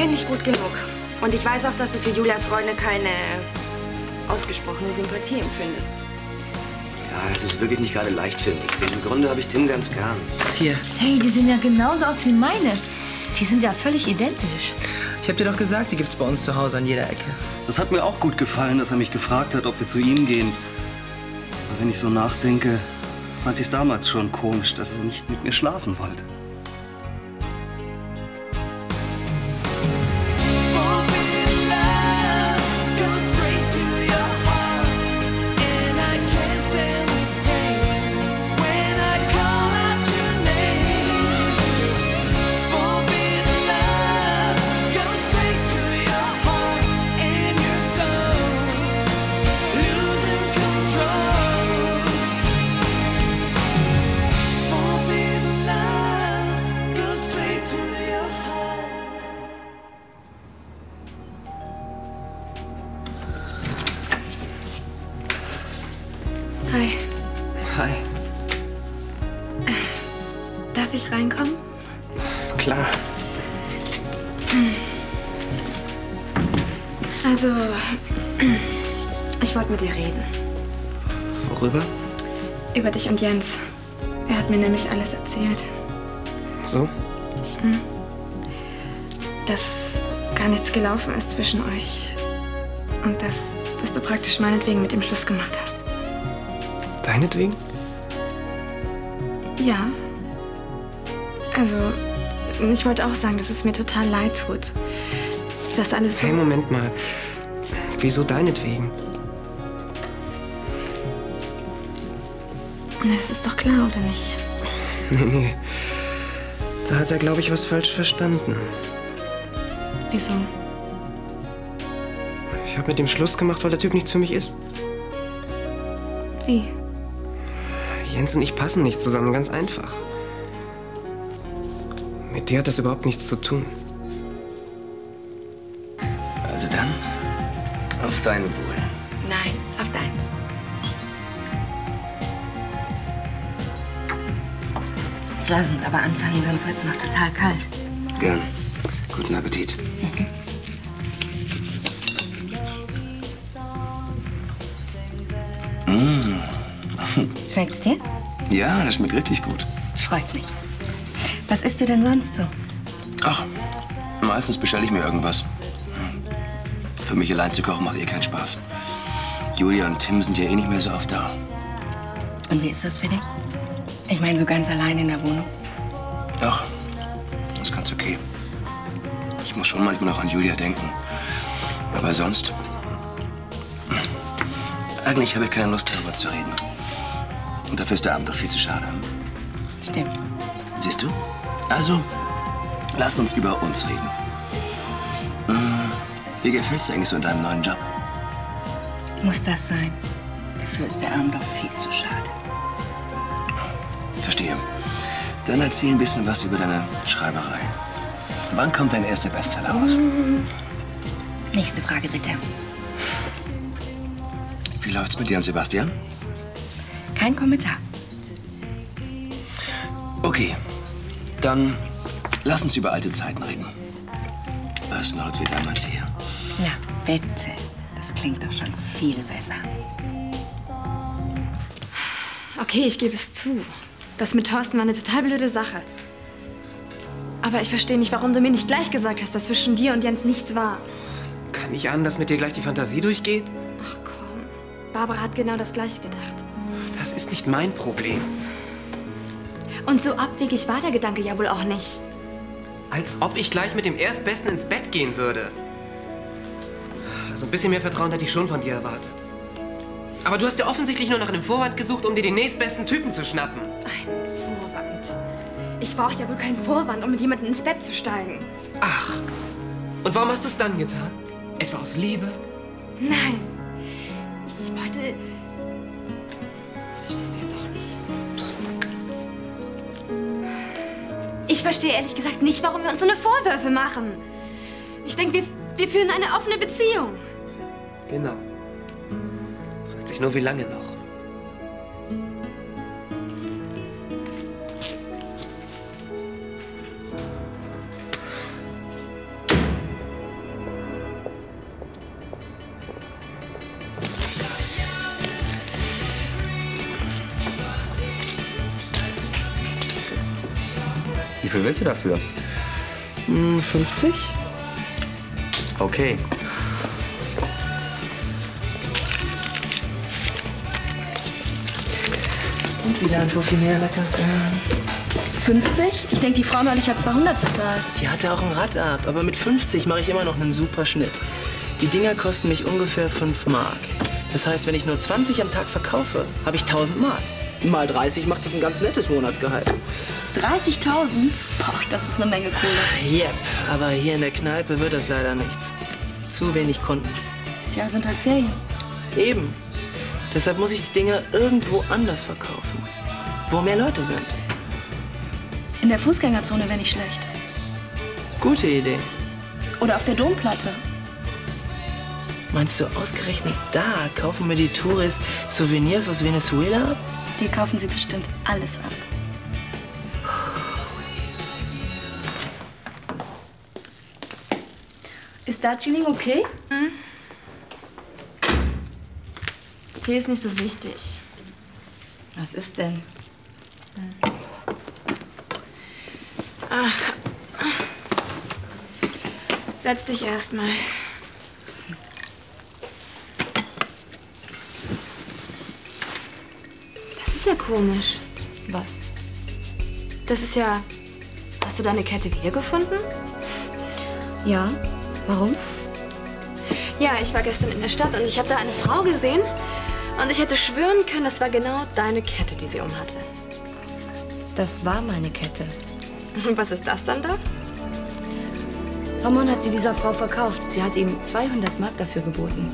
kenne dich gut genug. Und ich weiß auch, dass du für Julias Freunde keine ausgesprochene Sympathie empfindest. Ja, das ist wirklich nicht gerade leichtfindig. Denn im Grunde habe ich Tim ganz gern. Hier. Hey, die sehen ja genauso aus wie meine. Die sind ja völlig identisch. Ich hab dir doch gesagt, die gibt's bei uns zu Hause an jeder Ecke. Das hat mir auch gut gefallen, dass er mich gefragt hat, ob wir zu ihm gehen. Aber wenn ich so nachdenke, fand ich es damals schon komisch, dass er nicht mit mir schlafen wollte. Hi. Hi. Darf ich reinkommen? Klar. Also, ich wollte mit dir reden. Worüber? Über dich und Jens. Er hat mir nämlich alles erzählt. So? Dass gar nichts gelaufen ist zwischen euch. Und dass du praktisch meinetwegen mit ihm Schluss gemacht hast. Deinetwegen? Ja. Also, ich wollte auch sagen, dass es mir total leid tut. Das alles so... Hey, Moment mal. Wieso deinetwegen? Na, das ist doch klar, oder nicht? Nee. Da hat er, glaube ich, was falsch verstanden. Wieso? Ich habe mit dem Schluss gemacht, weil der Typ nichts für mich ist. Wie? Jens und ich passen nicht zusammen, ganz einfach. Mit dir hat das überhaupt nichts zu tun. Also dann, auf dein Wohl. Nein, auf deins. Jetzt lass uns aber anfangen, sonst wird's noch total kalt. Gern. Guten Appetit. Schmeckt's dir? Ja, das schmeckt richtig gut. Freut mich. Was isst du denn sonst so? Ach, meistens bestelle ich mir irgendwas. Für mich allein zu kochen macht eh keinen Spaß. Julia und Tim sind ja eh nicht mehr so oft da. Und wie ist das für dich? Ich meine, so ganz allein in der Wohnung. Ach, das ist ganz okay. Ich muss schon manchmal noch an Julia denken. Aber sonst... Eigentlich habe ich keine Lust, darüber zu reden. Und dafür ist der Abend doch viel zu schade. Stimmt. Siehst du? Also, lass uns über uns reden. Wie gefällt's dir eigentlich so in deinem neuen Job? Muss das sein? Dafür ist der Abend doch viel zu schade. Verstehe. Dann erzähl ein bisschen was über deine Schreiberei. Wann kommt dein erster Bestseller raus? Nächste Frage, bitte. Wie läuft's mit dir und Sebastian? Kein Kommentar. Okay, dann lass uns über alte Zeiten reden. Weißt du noch, als wir damals hier? Ja, bitte. Das klingt doch schon viel besser. Okay, ich gebe es zu. Das mit Thorsten war eine total blöde Sache. Aber ich verstehe nicht, warum du mir nicht gleich gesagt hast, dass zwischen dir und Jens nichts war. Kann ich ahnen, dass mit dir gleich die Fantasie durchgeht? Ach komm, Barbara hat genau das Gleiche gedacht. Das ist nicht mein Problem. Und so abwegig war der Gedanke ja wohl auch nicht. Als ob ich gleich mit dem Erstbesten ins Bett gehen würde. Also ein bisschen mehr Vertrauen hätte ich schon von dir erwartet. Aber du hast ja offensichtlich nur nach einem Vorwand gesucht, um dir den nächstbesten Typen zu schnappen. Ein Vorwand. Ich brauche ja wohl keinen Vorwand, um mit jemandem ins Bett zu steigen. Ach. Und warum hast du es dann getan? Etwa aus Liebe? Nein. Ich wollte... Das verstehst du ja doch nicht. Ich verstehe ehrlich gesagt nicht, warum wir uns so eine Vorwürfe machen. Ich denke, wir führen eine offene Beziehung. Genau. Fragt sich nur, wie lange noch. Wie viel willst du dafür? 50? Okay. Und wieder ein Fuffi mehr Leckerse. 50? Ich denke, die Frau neulich hat 200 bezahlt. Die hatte auch ein Rad ab, aber mit 50 mache ich immer noch einen super Schnitt. Die Dinger kosten mich ungefähr 5 Mark. Das heißt, wenn ich nur 20 am Tag verkaufe, habe ich 1000 Mark. Mal 30 macht das ein ganz nettes Monatsgehalt. 30.000? Boah, das ist eine Menge Kohle. Yep, aber hier in der Kneipe wird das leider nichts. Zu wenig Kunden. Tja, sind halt Ferien. Eben. Deshalb muss ich die Dinger irgendwo anders verkaufen, wo mehr Leute sind. In der Fußgängerzone wäre nicht schlecht. Gute Idee. Oder auf der Domplatte. Meinst du, ausgerechnet da kaufen mir die Touris Souvenirs aus Venezuela ab? Die kaufen sie bestimmt alles ab. Ist Darjeeling okay? Hm? Tee ist nicht so wichtig. Was ist denn? Ach. Setz dich erst mal. Das ist ja komisch. Was? Das ist ja... Hast du deine Kette wiedergefunden? Ja. Warum? Ja, ich war gestern in der Stadt und ich habe da eine Frau gesehen. Und ich hätte schwören können, das war genau deine Kette, die sie umhatte. Das war meine Kette. Was ist das dann da? Ramon hat sie dieser Frau verkauft. Sie hat ihm 200 Mark dafür geboten.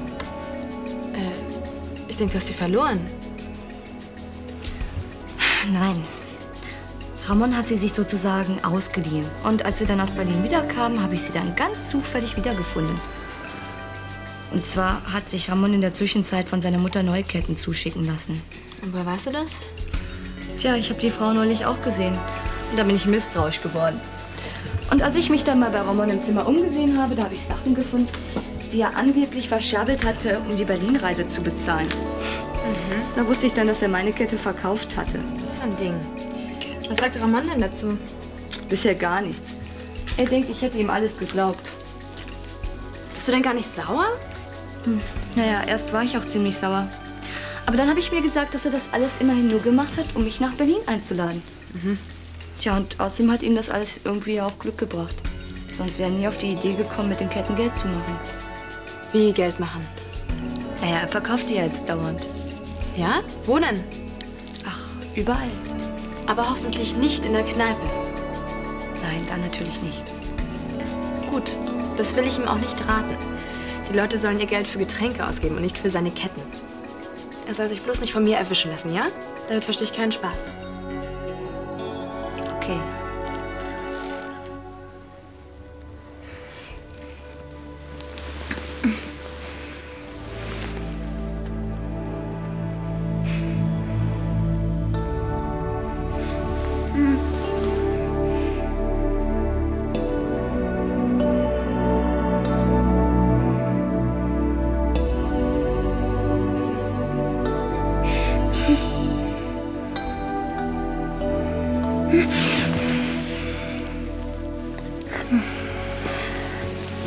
Ich denke, du hast sie verloren. Nein. Ramon hat sie sich sozusagen ausgeliehen. Und als wir dann aus Berlin wiederkamen, habe ich sie dann ganz zufällig wiedergefunden. Und zwar hat sich Ramon in der Zwischenzeit von seiner Mutter neue Ketten zuschicken lassen. Und woher weißt du das? Tja, ich habe die Frau neulich auch gesehen. Und da bin ich misstrauisch geworden. Und als ich mich dann mal bei Ramon im Zimmer umgesehen habe, da habe ich Sachen gefunden, die er angeblich verscherbelt hatte, um die Berlin-Reise zu bezahlen. Da wusste ich dann, dass er meine Kette verkauft hatte. Das ist ein Ding. Was sagt Ramon denn dazu? Bisher gar nichts. Er denkt, ich hätte ihm alles geglaubt. Bist du denn gar nicht sauer? Naja, erst war ich auch ziemlich sauer. Aber dann habe ich mir gesagt, dass er das alles immerhin nur gemacht hat, um mich nach Berlin einzuladen. Tja, und außerdem hat ihm das alles irgendwie auch Glück gebracht. Sonst wäre er nie auf die Idee gekommen, mit den Ketten Geld zu machen. Wie Geld machen? Naja, er verkauft die ja jetzt dauernd. Ja? Wo denn? Ach, überall. Aber hoffentlich nicht in der Kneipe. Nein, da natürlich nicht. Gut, das will ich ihm auch nicht raten. Die Leute sollen ihr Geld für Getränke ausgeben und nicht für seine Ketten. Er soll sich bloß nicht von mir erwischen lassen, ja? Damit verstehe ich keinen Spaß. Okay.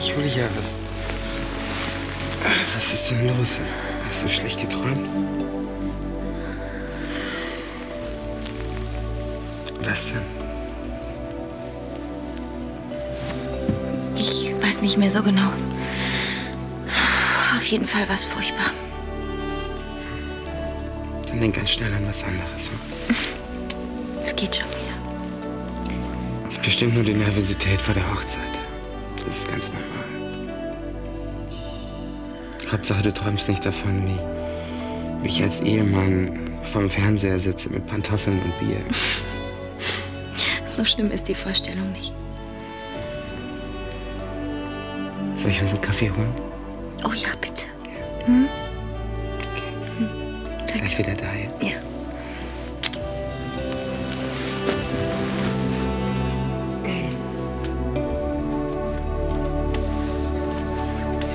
Julia, was ist denn los? Hast du schlecht geträumt? Was denn? Ich weiß nicht mehr so genau. Auf jeden Fall war es furchtbar. Dann denk ganz schnell an was anderes. Es geht schon wieder. Das ist bestimmt nur die Nervosität vor der Hochzeit. Das ist ganz normal. Hauptsache, du träumst nicht davon, wie ich als Ehemann vorm Fernseher sitze mit Pantoffeln und Bier. So schlimm ist die Vorstellung nicht. Soll ich uns einen Kaffee holen? Oh ja, bitte. Okay. Gleich wieder da, ja? Ja.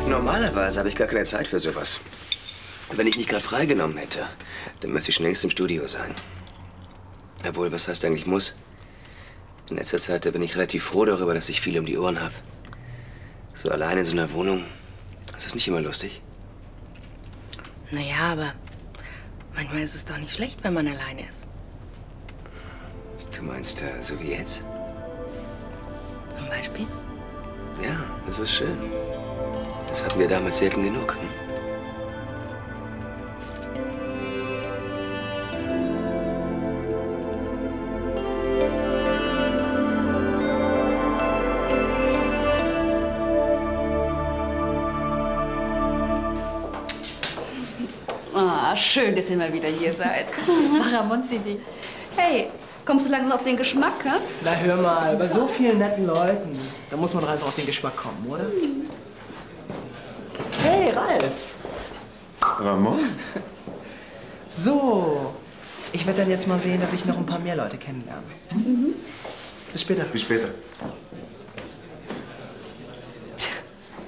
Normalerweise habe ich gar keine Zeit für sowas. Wenn ich nicht gerade freigenommen hätte, dann müsste ich schon längst im Studio sein. Obwohl, was heißt eigentlich muss? In letzter Zeit bin ich relativ froh darüber, dass ich viel um die Ohren habe. So allein in so einer Wohnung, ist das nicht immer lustig? Naja, aber manchmal ist es doch nicht schlecht, wenn man alleine ist. Du meinst, so wie jetzt? Zum Beispiel? Ja, das ist schön. Das hatten wir damals selten genug. Ah, schön, dass ihr mal wieder hier seid. Ramon, Sidi. Hey, kommst du langsam auf den Geschmack, hä? Na hör mal, bei so vielen netten Leuten, da muss man doch einfach auf den Geschmack kommen, oder? Hey, Ralf. Ramon? So, ich werde dann jetzt mal sehen, dass ich noch ein paar mehr Leute kennenlerne. Mhm. Bis später. Bis später.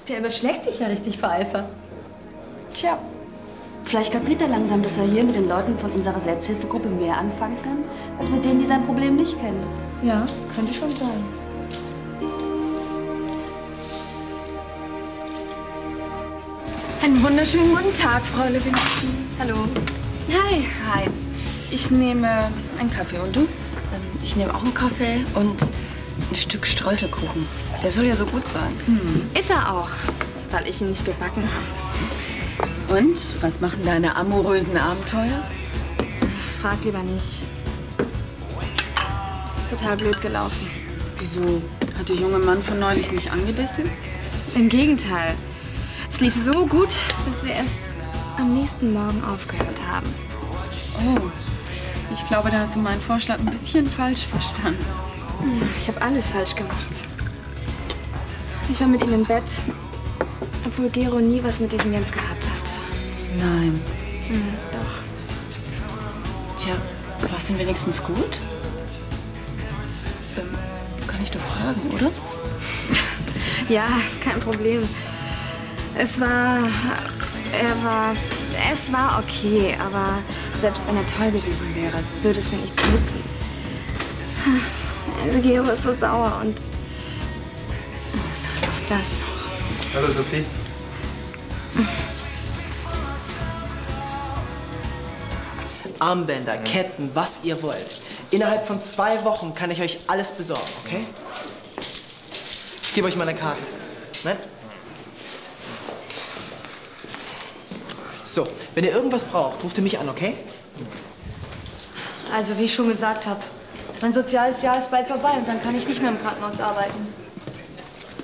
Der überschlägt sich ja richtig vor Eifer. Tja, vielleicht kapiert er langsam, dass er hier mit den Leuten von unserer Selbsthilfegruppe mehr anfangen kann, als mit denen, die sein Problem nicht kennen. Ja, könnte schon sein. Einen wunderschönen guten Tag, Frau Lewinsky. Hallo. Hi. Hi. Ich nehme einen Kaffee. Und du? Ich nehme auch einen Kaffee und ein Stück Streuselkuchen. Der soll ja so gut sein. Ist er auch, weil ich ihn nicht gebacken habe. Und? Was machen deine amorösen Abenteuer? Frag lieber nicht. Es ist total blöd gelaufen. Wieso? Hat der junge Mann von neulich nicht angebissen? Im Gegenteil. Es lief so gut, dass wir erst am nächsten Morgen aufgehört haben. Oh, ich glaube, da hast du meinen Vorschlag ein bisschen falsch verstanden. Ich habe alles falsch gemacht. Ich war mit ihm im Bett, obwohl Gero nie was mit diesem Jens gehabt hat. Nein. Doch. Tja, war es denn wenigstens gut? Kann ich doch fragen, oder? Ja, kein Problem. Es war okay, aber selbst wenn er toll gewesen wäre, würde es mir nichts nützen. Also Gero ist so sauer und auch das noch. Hallo Sophie. Armbänder, Ketten, was ihr wollt. Innerhalb von 2 Wochen kann ich euch alles besorgen, okay? Ich gebe euch meine Karte. Ne? So, wenn ihr irgendwas braucht, ruft ihr mich an, okay? Also, wie ich schon gesagt habe, mein soziales Jahr ist bald vorbei und dann kann ich nicht mehr im Krankenhaus arbeiten.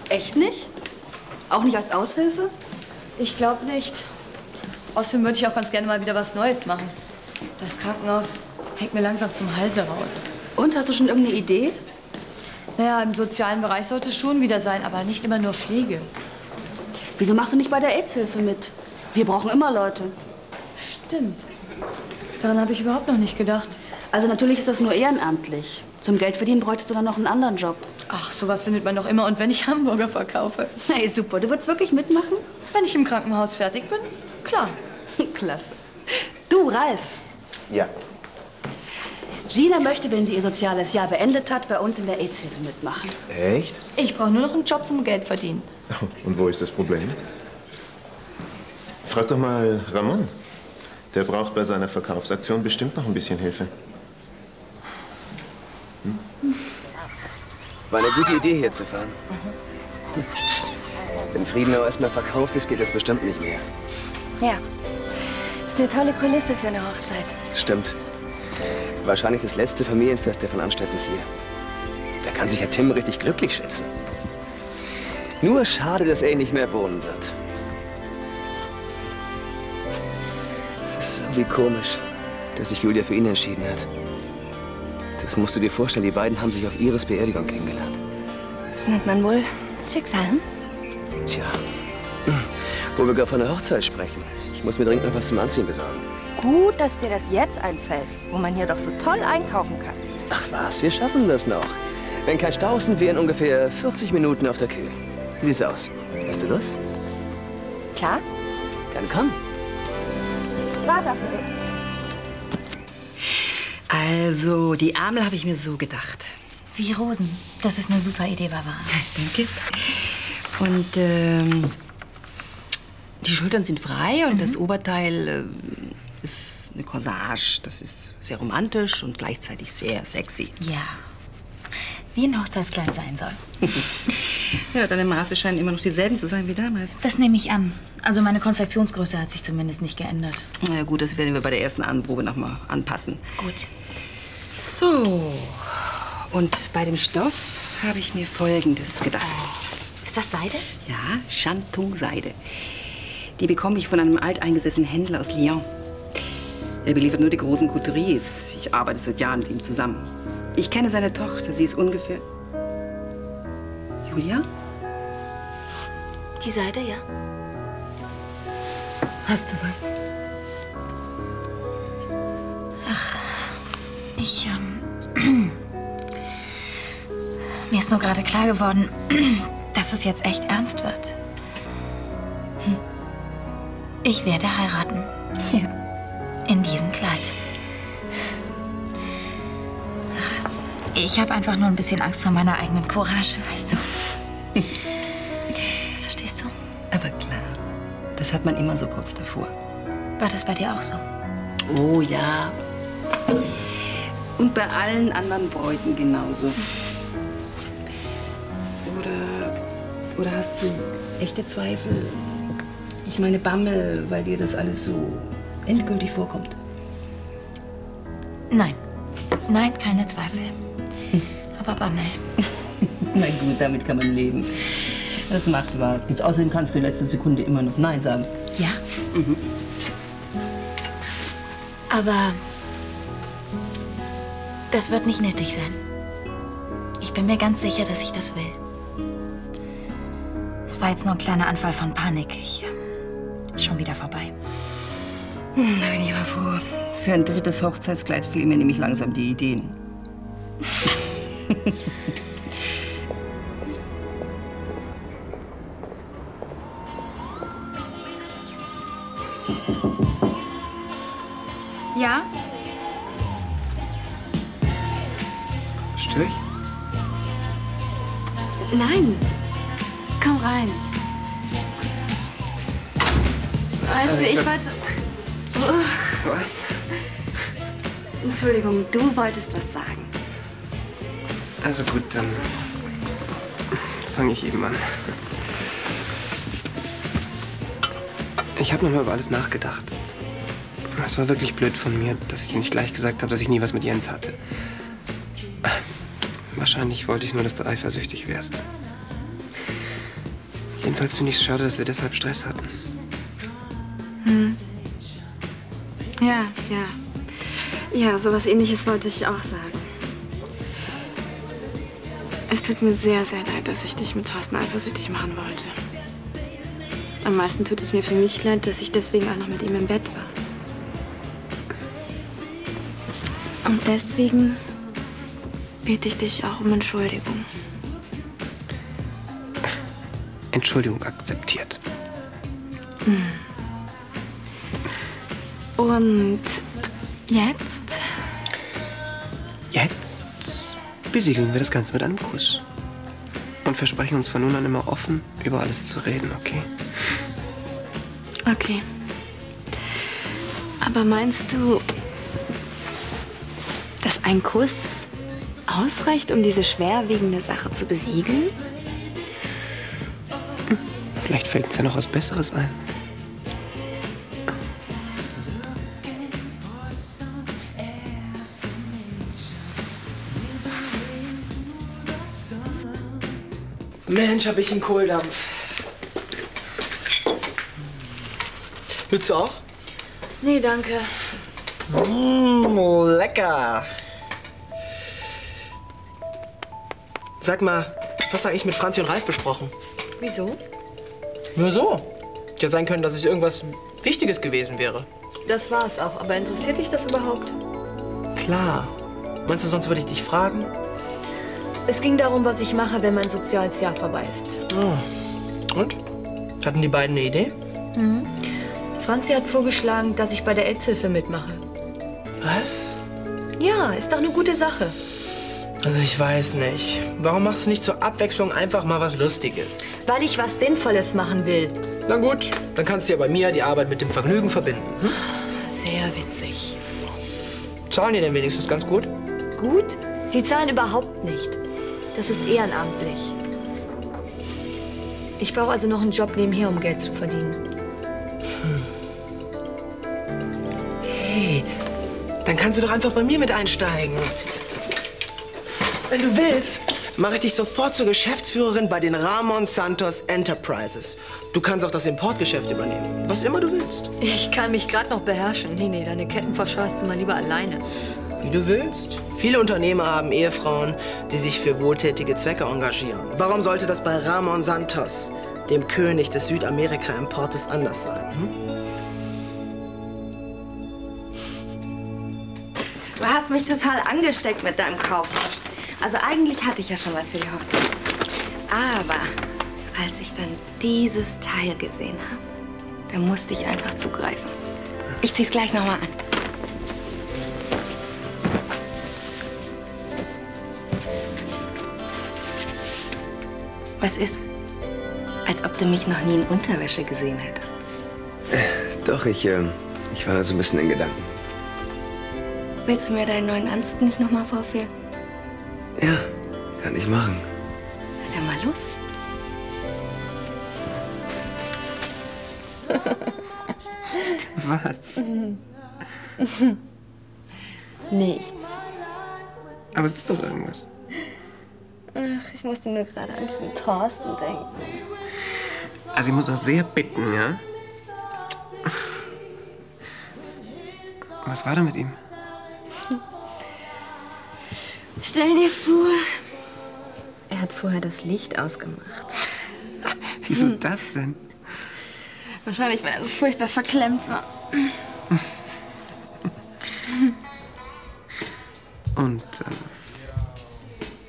Echt nicht? Auch nicht als Aushilfe? Ich glaube nicht. Außerdem würde ich auch ganz gerne mal wieder was Neues machen. Das Krankenhaus hängt mir langsam zum Halse raus. Und, hast du schon irgendeine Idee? Naja, im sozialen Bereich sollte es schon wieder sein, aber nicht immer nur Pflege. Wieso machst du nicht bei der AIDS-Hilfe mit? Wir brauchen immer Leute. Stimmt. Daran habe ich überhaupt noch nicht gedacht. Also natürlich ist das nur ehrenamtlich. Zum Geld verdienen bräuchtest du dann noch einen anderen Job. Ach, sowas findet man doch immer. Und wenn ich Hamburger verkaufe? Hey, super. Du würdest wirklich mitmachen? Wenn ich im Krankenhaus fertig bin? Klar. Klasse. Du, Ralf. Ja. Gina möchte, wenn sie ihr soziales Jahr beendet hat, bei uns in der AIDS-Hilfe mitmachen. Echt? Ich brauche nur noch einen Job zum Geld verdienen. Und wo ist das Problem? Frag doch mal Ramon. Der braucht bei seiner Verkaufsaktion bestimmt noch ein bisschen Hilfe. War eine gute Idee, hier zu fahren. Wenn Friedenau erstmal verkauft ist, geht das bestimmt nicht mehr. Ja. Ist eine tolle Kulisse für eine Hochzeit. Stimmt. Wahrscheinlich das letzte Familienfest der von Anstettens hier. Da kann sich ja Tim richtig glücklich schätzen. Nur schade, dass er nicht mehr wohnen wird. Es ist irgendwie komisch, dass sich Julia für ihn entschieden hat. Das musst du dir vorstellen, die beiden haben sich auf Iris Beerdigung kennengelernt. Das nennt man wohl Schicksal, hm? Tja, wo wir gar von der Hochzeit sprechen. Ich muss mir dringend noch was zum Anziehen besorgen. Gut, dass dir das jetzt einfällt, wo man hier doch so toll einkaufen kann. Ach was, wir schaffen das noch. Wenn kein Stau ist, sind wir in ungefähr 40 Minuten auf der Kühe. Wie sieht's aus? Hast du Lust? Klar. Dann komm. Warte auf mich. Also, die Amel habe ich mir so gedacht. Wie Rosen. Das ist eine super Idee, Barbara. Danke. Und die Schultern sind frei und das Oberteil ist eine Corsage. Das ist sehr romantisch und gleichzeitig sehr sexy. Ja. Wie ein Hochzeitskleid sein soll. Ja, deine Maße scheinen immer noch dieselben zu sein wie damals. Das nehme ich an. Also meine Konfektionsgröße hat sich zumindest nicht geändert. Na ja, gut, das werden wir bei der ersten Anprobe noch mal anpassen. Gut. So. Und bei dem Stoff habe ich mir Folgendes gedacht. Ist das Seide? Ja, Shantung-Seide. Die bekomme ich von einem alteingesessenen Händler aus Lyon. Er beliefert nur die großen Couturiers. Ich arbeite seit Jahren mit ihm zusammen. Ich kenne seine Tochter. Sie ist ungefähr... Julia? Die Seide, ja. Hast du was? Ach, mir ist nur gerade klar geworden, dass es jetzt echt ernst wird. Ich werde heiraten. Ja. In diesem Kleid. Ach, ich habe einfach nur ein bisschen Angst vor meiner eigenen Courage, weißt du. Verstehst du? Aber klar, das hat man immer so kurz davor. War das bei dir auch so? Oh ja. Und bei allen anderen Bräuten genauso. Oder hast du echte Zweifel? Ich meine Bammel, weil dir das alles so endgültig vorkommt. Nein. Nein, keine Zweifel. Aber Bammel. Na gut, damit kann man leben. Das macht wahr. Außerdem kannst du in letzter Sekunde immer noch Nein sagen. Ja. Aber das wird nicht nötig sein. Ich bin mir ganz sicher, dass ich das will. Es war jetzt nur ein kleiner Anfall von Panik. Ist schon wieder vorbei. Da bin ich aber froh. Für ein drittes Hochzeitskleid fehlen mir nämlich langsam die Ideen. Ja? Störe ich? Nein. Komm rein. Weißt du, ich wollte... Was? Entschuldigung, du wolltest was sagen. Also gut, dann fange ich eben an. Ich habe nochmal über alles nachgedacht. Es war wirklich blöd von mir, dass ich nicht gleich gesagt habe, dass ich nie was mit Jens hatte. Wahrscheinlich wollte ich nur, dass du eifersüchtig wärst. Jedenfalls finde ich es schade, dass wir deshalb Stress hatten. Ja. Ja, sowas Ähnliches wollte ich auch sagen. Es tut mir sehr, sehr leid, dass ich dich mit Thorsten eifersüchtig machen wollte. Am meisten tut es mir für mich leid, dass ich deswegen auch noch mit ihm im Bett war. Und deswegen bitte ich dich auch um Entschuldigung. Entschuldigung akzeptiert. Und jetzt? Jetzt besiegeln wir das Ganze mit einem Kuss. Und versprechen uns von nun an immer offen über alles zu reden, okay? Okay. Aber meinst du, dass ein Kuss ausreicht, um diese schwerwiegende Sache zu besiegeln? Vielleicht fällt uns ja noch was Besseres ein. Mensch, hab ich einen Kohldampf. Willst du auch? Nee, danke. Lecker. Sag mal, was hast du eigentlich mit Franzi und Ralf besprochen? Wieso? Nur so. Hätte ja sein können, dass es irgendwas Wichtiges gewesen wäre. Das war's auch. Aber interessiert dich das überhaupt? Klar. Meinst du, sonst würde ich dich fragen? Es ging darum, was ich mache, wenn mein soziales Jahr vorbei ist. Oh. Und? Hatten die beiden eine Idee? Franzi hat vorgeschlagen, dass ich bei der AIDS-Hilfe mitmache. Was? Ja, ist doch eine gute Sache. Also ich weiß nicht. Warum machst du nicht zur Abwechslung einfach mal was Lustiges? Weil ich was Sinnvolles machen will. Na gut, dann kannst du ja bei mir die Arbeit mit dem Vergnügen verbinden. Hm? Sehr witzig. Zahlen die denn wenigstens ganz gut? Gut? Die zahlen überhaupt nicht. Das ist ehrenamtlich. Ich brauche also noch einen Job nebenher, um Geld zu verdienen. Hey, dann kannst du doch einfach bei mir mit einsteigen. Wenn du willst, mache ich dich sofort zur Geschäftsführerin bei den Ramon Santos Enterprises. Du kannst auch das Importgeschäft übernehmen, was immer du willst. Ich kann mich gerade noch beherrschen. Nee, deine Ketten verscheuchst du mal lieber alleine. Wie du willst. Viele Unternehmer haben Ehefrauen, die sich für wohltätige Zwecke engagieren. Warum sollte das bei Ramon Santos, dem König des Südamerika-Importes, anders sein? Du hast mich total angesteckt mit deinem Kaufrausch. Also eigentlich hatte ich ja schon was für die Hochzeit. Aber als ich dann dieses Teil gesehen habe, da musste ich einfach zugreifen. Ich zieh's gleich noch mal an. Was ist? Als ob du mich noch nie in Unterwäsche gesehen hättest. Doch, ich war da so ein bisschen in Gedanken. Willst du mir deinen neuen Anzug nicht noch mal vorführen? Ja, kann ich machen. Dann mal los. Was? Nichts. Aber es ist doch irgendwas. Ach, ich musste nur gerade an diesen Thorsten denken. Also ich muss auch sehr bitten, ja? Was war da mit ihm? Stell dir vor, er hat vorher das Licht ausgemacht. Wieso das denn? Wahrscheinlich, weil er so furchtbar verklemmt war. Und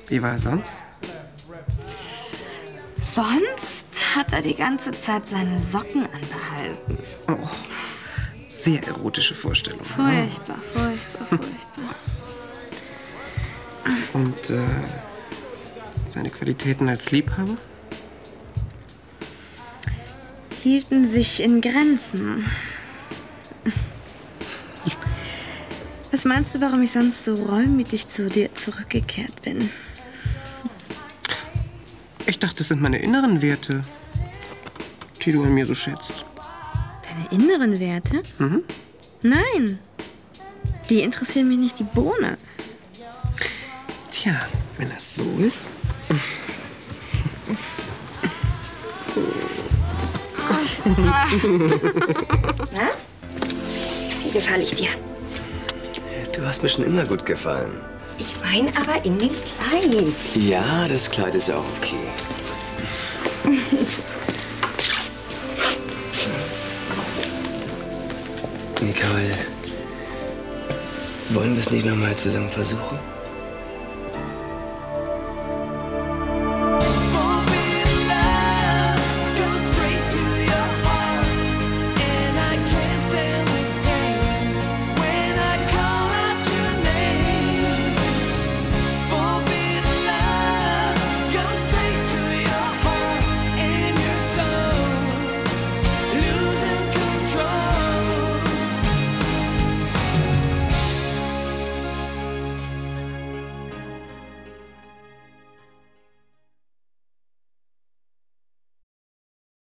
wie war er sonst? Sonst hat er die ganze Zeit seine Socken anbehalten. Oh, sehr erotische Vorstellung. Furchtbar, furchtbar, furchtbar. Und seine Qualitäten als Liebhaber? Hielten sich in Grenzen. Was meinst du, warum ich sonst so reumütig zu dir zurückgekehrt bin? Ich dachte, das sind meine inneren Werte, die du an mir so schätzt. Deine inneren Werte? Mhm. Nein, die interessieren mich nicht die Bohne. Tja, wenn das so ist. Na? Wie gefalle ich dir? Du hast mir schon immer gut gefallen. Ich meine aber in dem Kleid. Ja, das Kleid ist auch okay. Nicole, wollen wir es nicht noch mal zusammen versuchen?